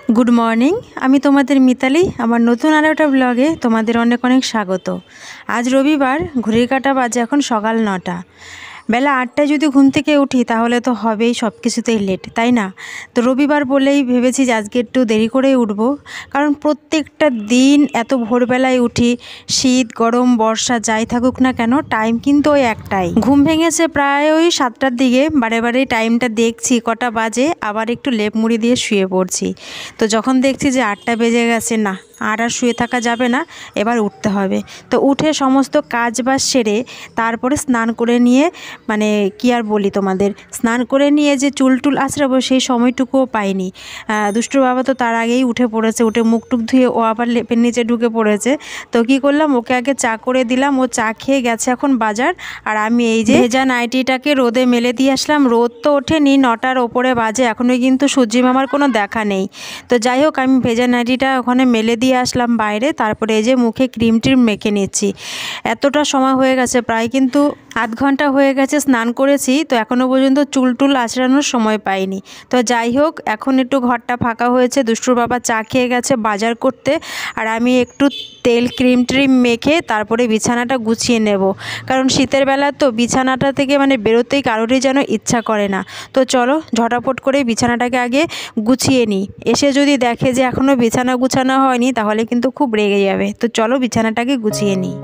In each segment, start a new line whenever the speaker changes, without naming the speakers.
Good morning. আমি তোমাদের মিতালি। আমার নতুন আরও একটা ব্লগে তোমাদের অনেক অনেক স্বাগত। আজ রবিবার, ঘড়ির কাঁটা বাজে এখন সকাল 9টা। বেলা 8টায় যদি ঘুম থেকে উঠি তাহলে তো হবেই সব কিছুতেই লেট, তাই না? তো রবিবার বলেই ভেবেছি যে আজকে একটু দেরি করেই উঠব, কারণ প্রত্যেকটা দিন এত ভোরবেলায় উঠি। শীত গরম বর্ষা যাই থাকুক না কেন, টাইম কিন্তু ওই একটাই। ঘুম ভেঙেছে প্রায় ওই 7টার দিকে। বারে বারে টাইমটা দেখছি কটা বাজে, আবার একটু লেপ মুড়ি দিয়ে শুয়ে পড়ছি। তো যখন দেখছি যে 8টা বেজে গেছে, না আর শুয়ে থাকা যাবে না, এবার উঠতে হবে। তো উঠে সমস্ত কাজ বাজ সেরে তারপরে স্নান করে নিয়ে, মানে কি আর বলি তোমাদের, স্নান করে নিয়ে যে চুল টুল আঁচড়াবো সেই সময়টুকুও পাইনি। দুষ্টুর বাবা তো তার আগেই উঠে পড়েছে, উঠে মুখ টুক ধুয়ে ও আবার লেপের নিচে ঢুকে পড়েছে। তো কি করলাম, ওকে আগে চা করে দিলাম, ও চা খেয়ে গেছে এখন বাজার। আর আমি এই যে ভেজা নাইটিটাকে রোদে মেলে দিয়ে আসলাম। রোদ তো ওঠেনি, 9টার ওপরে বাজে, এখনও কিন্তু সূর্যি মামার কোনো দেখা নেই। তো যাই হোক, আমি ভেজা নাইটিটা ওখানে মেলে দিয়ে আসলাম বাইরে। তারপরে এই যে মুখে ক্রিম ট্রিম মেখে নিচ্ছি। এতটা সময় হয়ে গেছে, প্রায় কিন্তু আধ ঘন্টা হয়ে গেছে স্নান করেছি, তো এখনও পর্যন্ত চুল টুল আঁচড়ানোর সময় পাইনি। তো যাই হোক, এখন একটু ঘরটা ফাঁকা হয়েছে, দুষ্টুর বাবা চা খেয়ে গেছে বাজার করতে, আর আমি একটু তেল ক্রিম ট্রিম মেখে তারপরে বিছানাটা গুছিয়ে নেব। কারণ শীতের বেলা তো বিছানাটা থেকে মানে বেরোতেই কারোরই যেন ইচ্ছা করে না। তো চলো ঝটাপট করে বিছানাটাকে আগে গুছিয়ে নিই। এসে যদি দেখে যে এখনও বিছানা গুছানো হয়নি তাহলে কিন্তু খুব রেগে যাবে। তো চলো বিছানাটাকে গুছিয়ে নিই।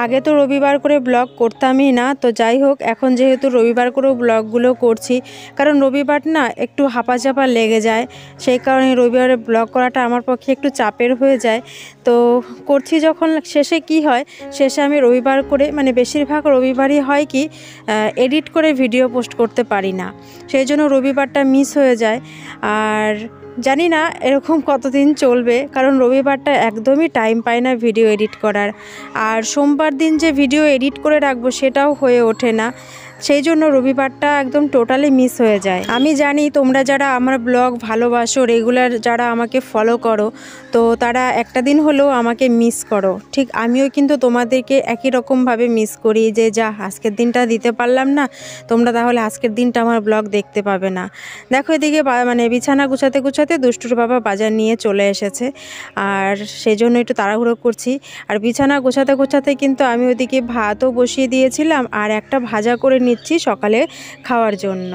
আগে তো রবিবার করে ব্লগ করতামই না, তো যাই হোক এখন যেহেতু রবিবার করেও ব্লগগুলো করছি, কারণ রবিবার না একটু হাঁপাচাপা লেগে যায়, সেই কারণে রবিবারে ব্লগ করাটা আমার পক্ষে একটু চাপের হয়ে যায়। তো করছি যখন, শেষে কি হয়, শেষে আমি রবিবার করে মানে বেশিরভাগ রবিবারই হয় কি এডিট করে ভিডিও পোস্ট করতে পারি না, সেই জন্য রবিবারটা মিস হয়ে যায়। আর জানি না এরকম কতদিন চলবে, কারণ রবিবারটা একদমই টাইম পাই না ভিডিও এডিট করার। আর সোমবার দিন যে ভিডিও এডিট করে রাখবো সেটাও হয়ে ওঠে না, সেই জন্য রবিবারটা একদম টোটালি মিস হয়ে যায়। আমি জানি তোমরা যারা আমার ব্লগ ভালোবাসো, রেগুলার যারা আমাকে ফলো করো, তো তারা একটা দিন হলেও আমাকে মিস করো। ঠিক আমিও কিন্তু তোমাদেরকে একই রকমভাবে মিস করি, যে যা আজকের দিনটা দিতে পারলাম না, তোমরা তাহলে আজকের দিনটা আমার ব্লগ দেখতে পাবে না। দেখো এদিকে মানে বিছানা গুছাতে গুছাতে দুষ্টুর বাবা বাজার নিয়ে চলে এসেছে, আর সেই জন্য একটু তাড়াহুড়ো করছি। আর বিছানা গোছাতে গোছাতে কিন্তু আমি ওদিকে ভাতও বসিয়ে দিয়েছিলাম, আর একটা ভাজা করে নিচ্ছি সকালে খাওয়ার জন্য।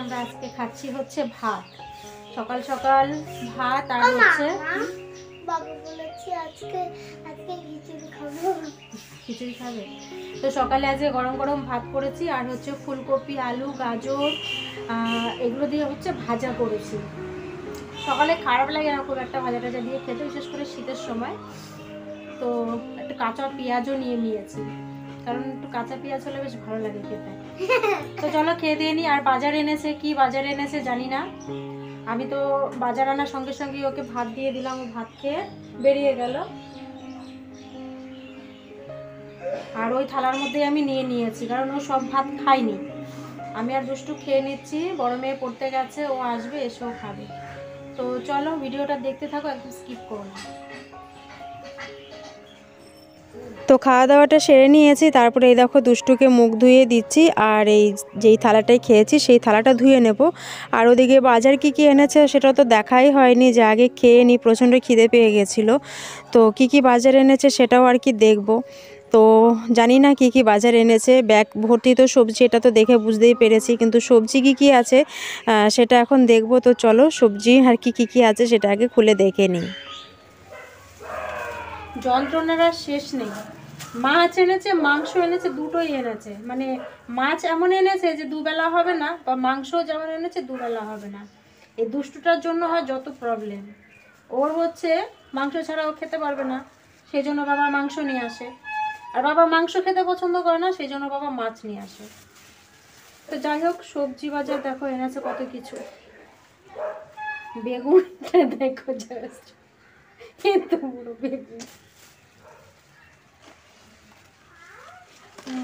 আমরা আজকে খাচ্ছি হচ্ছে ভাত, সকাল সকাল ভাত, আর হচ্ছে বাবা বলেছে আজকে আজকে খিচুড়ি খাবো। খিচুড়ি খাবে? তো সকালে আজকে গরম গরম ভাত করেছি, আর হচ্ছে ফুলকপি আলু গাজর এগুলো দিয়ে হচ্ছে ভাজা করেছি। সকালে খারাপ লাগে না খুব একটা ভাজা টাজা দিয়ে খেতে, বিশেষ করে শীতের সময়। তো একটু কাঁচা পেঁয়াজও নিয়ে নিয়েছি, কারণ একটু কাঁচা পেঁয়াজ হলে বেশ ভালো লাগে খেতে। তো চলো খেয়ে দিয়ে নিই। আর বাজার এনেছে, কি বাজার এনেছে জানি না। আমি তো বাজার আনার সঙ্গে সঙ্গে ওকে ভাত দিয়ে দিলাম, ও ভাত খেয়ে বেরিয়ে গেল। আর ওই থালার মধ্যে আমি নিয়ে নিয়েছি, কারণ ও সব ভাত খায়নি। আমি আর দুষ্টু খেয়ে নিচ্ছি, বড় মেয়ে পড়তে গেছে, ও আসবে এসেও খাবে। তো চলো ভিডিওটা দেখতে থাকো, একদম স্কিপ করো না। তো খাওয়া দাওয়াটা সেরে নিয়েছি, তারপরে এই দেখো দুষ্টুকে মুখ ধুয়ে দিচ্ছি, আর এই যেই থালাটাই খেয়েছি সেই থালাটা ধুয়ে নেব। আর ওদিকে বাজার কি কি এনেছে সেটা তো দেখাই হয়নি, যে আগে খেয়ে নিই, প্রচণ্ড খিদে পেয়ে গেছিলো। তো কি কি বাজার এনেছে সেটাও আর কি দেখব। তো জানি না কি কি বাজার এনেছে, ব্যাগ ভর্তি তো সবজি, এটা তো দেখে বুঝতেই পেরেছি, কিন্তু সবজি কি কি আছে সেটা এখন দেখব। তো চলো সবজি আর কি কি আছে সেটা আগে খুলে দেখে নিই। যন্ত্রণার আর শেষ নেই। মাছ এনেছে, মাংস এনেছে, দুটোই এনেছে। মানে মাছ এমন এনেছে যে দুবেলা হবে না, বা মাংস যেমন এনেছে দুবেলা হবে না। এই দুষ্টুটার জন্য হয় যত প্রবলেম। ওর হচ্ছে মাংস ছাড়া ও খেতে পারবে না, সেই জন্য বাবা মাংস নিয়ে আসে। আর বাবা মাংস খেতে পছন্দ করে না, সেই জন্য বাবা মাছ নিয়ে আসে। তো যাই হোক, সবজি বাজার দেখো এনেছে কত কিছু। বেগুনটা দেখো জাস্ট, এত বড় বেগুন।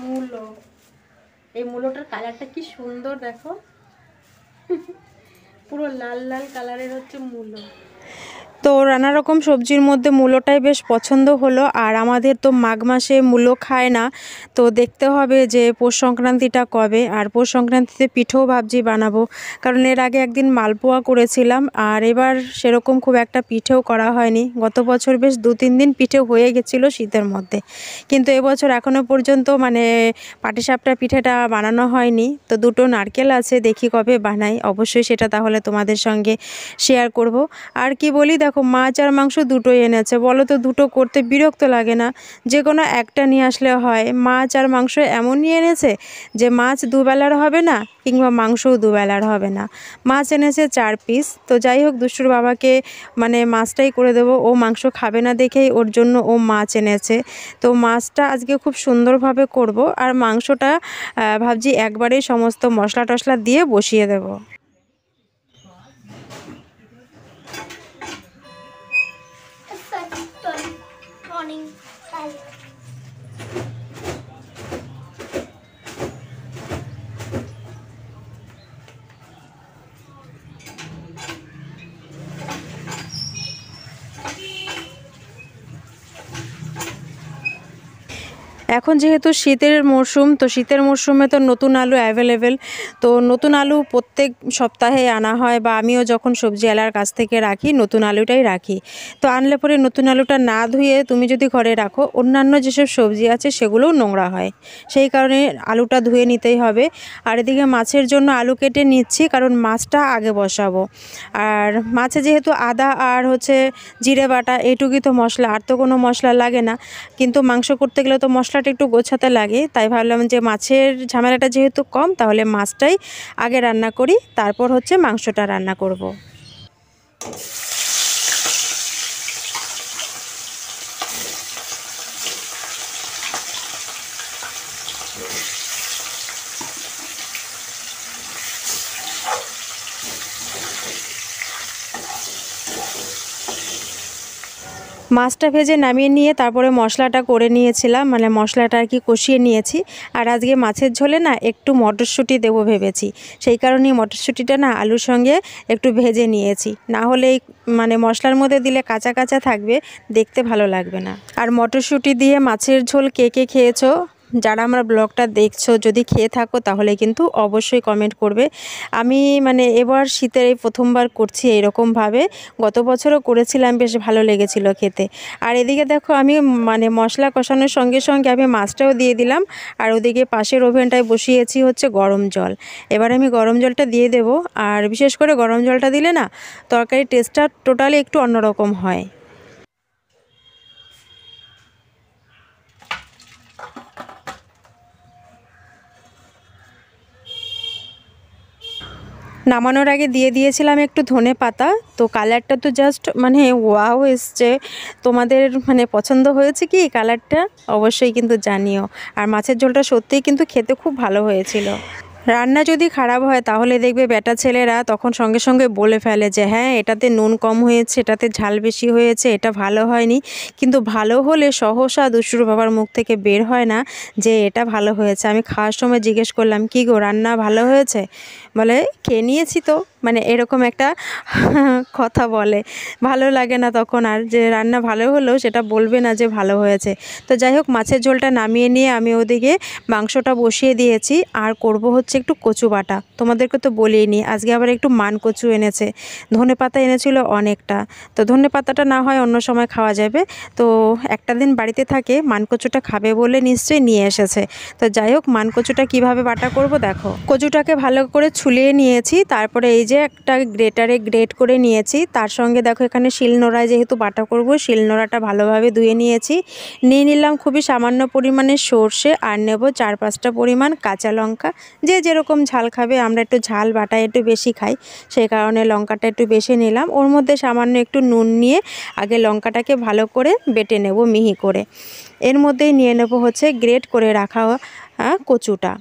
মূলো, এই মূলোটার কালারটা কি সুন্দর দেখো।
পুরো লাল লাল কালারের হচ্ছে মূলো।
তো নানা রকম সবজির মধ্যে মূলোটাই বেশ পছন্দ হলো। আর আমাদের তো মাঘ মাসে মূলো খায় না, তো দেখতে হবে যে পৌষ সংক্রান্তিটা কবে। আর পৌষ সংক্রান্তিতে পিঠেও ভাবছি বানাবো, কারণ এর আগে একদিন মালপোয়া করেছিলাম, আর এবার সেরকম খুব একটা পিঠেও করা হয়নি। গত বছর বেশ 2-3 দিন পিঠে হয়ে গেছিলো শীতের মধ্যে, কিন্তু এবছর এখনও পর্যন্ত মানে পাটিসাপটা পিঠেটা বানানো হয়নি। তো দুটো নারকেল আছে, দেখি কবে বানাই, অবশ্যই সেটা তাহলে তোমাদের সঙ্গে শেয়ার করব। আর কি বলি দেখো, মাছ আর মাংস দুটোই এনেছে, বলো তো দুটো করতে বিরক্ত লাগে না? যে কোনো একটা নিয়ে আসলে হয়। মাছ আর মাংস এমনই এনেছে যে মাছ দুবেলার হবে না, কিংবা মাংসও দুবেলার হবে না। মাছ এনেছে 4 পিস। তো যাই হোক, দুষ্টুর বাবাকে মানে মাছটাই করে দেবো, ও মাংস খাবে না দেখেই ওর জন্য ও মাছ এনেছে। তো মাছটা আজকে খুব সুন্দরভাবে করব, আর মাংসটা ভাবছি একবারেই সমস্ত মশলা টশলা দিয়ে বসিয়ে দেবো। এখন যেহেতু শীতের মরশুম, তো শীতের মরশুমে তো নতুন আলু অ্যাভেলেবেল। তো নতুন আলু প্রত্যেক সপ্তাহে আনা হয়, বা আমিও যখন সবজিওয়ালার কাছ থেকে রাখি নতুন আলুটাই রাখি। তো আনলে পরে নতুন আলুটা না ধুয়ে তুমি যদি ঘরে রাখো, অন্যান্য যেসব সবজি আছে সেগুলোও নোংরা হয়। সেই কারণে আলুটা ধুয়ে নিতেই হবে। আর এদিকে মাছের জন্য আলু কেটে নিচ্ছি, কারণ মাছটা আগে বসাবো। আর মাছে যেহেতু আদা আর হচ্ছে জিরে বাটা এইটুকুই তো মশলা, আর তো কোনো মশলা লাগে না। কিন্তু মাংস করতে গেলে তো মশলাটা একটু গোছাতে লাগে, তাই ভাবলাম যে মাছের ঝামেলাটা যেহেতু কম, তাহলে মাছটাই আগে রান্না করি, তারপর হচ্ছে মাংসটা রান্না করব। মাছটা ভেজে নামিয়ে নিয়ে তারপরে মশলাটা করে নিয়েছিলাম, মানে মশলাটা আর কি কষিয়ে নিয়েছি। আর আজকে মাছের ঝোলে না একটু মটরশুঁটি দেবো ভেবেছি, সেই কারণেই মটরশুঁটিটা না আলুর সঙ্গে একটু ভেজে নিয়েছি। না হলে এই মানে মশলার মধ্যে দিলে কাঁচা কাঁচা থাকবে, দেখতে ভালো লাগবে না। আর মটরশুঁটি দিয়ে মাছের ঝোল কে কে খেয়েছো? যারা আমার ব্লগটা দেখছো, যদি খেয়ে থাকো তাহলে কিন্তু অবশ্যই কমেন্ট করবে। আমি মানে এবার শীতের এই প্রথমবার করছি এইরকমভাবে, গত বছরও করেছিলাম, বেশ ভালো লেগেছিল খেতে। আর এদিকে দেখো, আমি মানে মশলা কষানোর সঙ্গে সঙ্গে আমি মাছটাও দিয়ে দিলাম, আর ওদিকে পাশের ওভেনটায় বসিয়েছি হচ্ছে গরম জল। এবার আমি গরম জলটা দিয়ে দেব। আর বিশেষ করে গরম জলটা দিলে না তরকারির টেস্টটা টোটালি একটু অন্যরকম হয়। নামানোর আগে দিয়ে দিয়েছিলাম একটু ধনে পাতা। তো কালারটা তো জাস্ট মানে ওয়াও এসছে। তোমাদের মানে পছন্দ হয়েছে কি কালারটা? অবশ্যই কিন্তু জানিও। আর মাছের ঝোলটা সত্যিই কিন্তু খেতে খুব ভালো হয়েছিল। রান্না যদি খারাপ হয় তাহলে দেখবে বেটা ছেলেরা তখন সঙ্গে সঙ্গে বলে ফেলে যে হ্যাঁ এটাতে নুন কম হয়েছে, এটাতে ঝাল বেশি হয়েছে, এটা ভালো হয়নি। কিন্তু ভালো হলে সহসা দুষ্টুর বাবার মুখ থেকে বের হয় না যে এটা ভালো হয়েছে। আমি খাওয়ার সময় জিজ্ঞেস করলাম, কি গো রান্না ভালো হয়েছে? বলে খেয়ে নিয়েছি তো, মানে এরকম একটা কথা বলে। ভালো লাগে না তখন আর, যে রান্না ভালো হলেও সেটা বলবে না যে ভালো হয়েছে। তো যাই হোক, মাছের ঝোলটা নামিয়ে নিয়ে আমি ওদিকে মাংসটা বসিয়ে দিয়েছি। আর করব হচ্ছে একটু কচু বাটা। তোমাদেরকে তো বলিনি, আজকে আবার একটু মান কচু এনেছে, ধনেপাতা এনেছিল অনেকটা। তো ধনেপাতাটা না হয় অন্য সময় খাওয়া যাবে, তো একটা দিন বাড়িতে থাকে, মান কচুটা খাবে বলে নিশ্চয়ই নিয়ে এসেছে। তো যাই হোক, মান কচুটা কীভাবে বাটা করব দেখো। কচুটাকে ভালো করে ছুলিয়ে নিয়েছি, তারপরে এই যে একটা গ্রেটারে গ্রেট করে নিয়েছি। তার সঙ্গে দেখো এখানে শিলনোড়ায় যেহেতু বাটা করব, শিলনোড়াটা ভালোভাবে ধুয়ে নিয়েছি। নিয়ে নিলাম খুবই সামান্য পরিমাণে সর্ষে, আর নেব 4-5টা পরিমাণ কাঁচা লঙ্কা। যে যেরকম ঝাল খাবে, আমরা একটু ঝাল বাটা একটু বেশি খাই, সেই কারণে লঙ্কাটা একটু বেশি নিলাম। ওর মধ্যে সামান্য একটু নুন নিয়ে আগে লঙ্কাটাকে ভালো করে বেটে নেব মিহি করে। এর মধ্যেই নিয়ে নেব হচ্ছে গ্রেট করে রাখা কচুটা।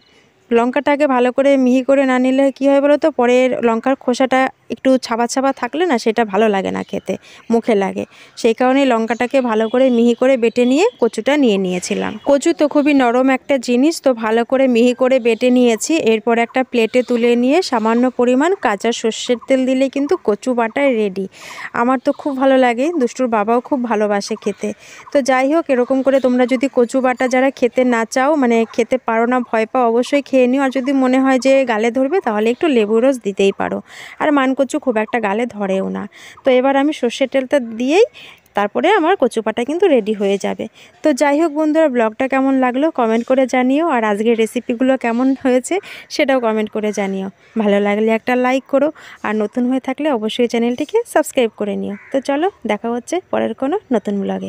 লঙ্কাটাকে ভালো করে মিহি করে না নিলে কী হয় বলো তো, পরে লঙ্কার খোসাটা একটু ছাবা ছাবা থাকলে না সেটা ভালো লাগে না খেতে, মুখে লাগে। সেই কারণে লঙ্কাটাকে ভালো করে মিহি করে বেটে নিয়ে কচুটা নিয়ে নিয়েছিলাম। কচু তো খুবই নরম একটা জিনিস, তো ভালো করে মিহি করে বেটে নিয়েছি। এরপর একটা প্লেটে তুলে নিয়ে সামান্য পরিমাণ কাঁচা সর্ষের তেল দিলে কিন্তু কচু বাটা রেডি। আমার তো খুব ভালো লাগে, দুষ্টুর বাবাও খুব ভালোবাসে খেতে। তো যাই হোক, এরকম করে তোমরা যদি কচু বাটা যারা খেতে না চাও, মানে খেতে পারো না, ভয় পাও, অবশ্যই খেয়ে নিও। আর যদি মনে হয় যে গালে ধরবে তাহলে একটু লেবু রস দিতেই পারো। আর মানকচু খুব একটা গালে ধরেও না। তো এবার আমি সর্ষের তেলটা দিয়েই তারপরে আমার কচু বাটা কিন্তু রেডি হয়ে যাবে। তো যাই হোক বন্ধুরা, ব্লগটা কেমন লাগলো কমেন্ট করে জানিও, আর আজকের রেসিপিগুলো কেমন হয়েছে সেটাও কমেন্ট করে জানিও। ভালো লাগলে একটা লাইক করো, আর নতুন হয়ে থাকলে অবশ্যই চ্যানেলটিকে সাবস্ক্রাইব করে নিও। তো চলো, দেখা হচ্ছে পরের কোনো নতুন ব্লগে।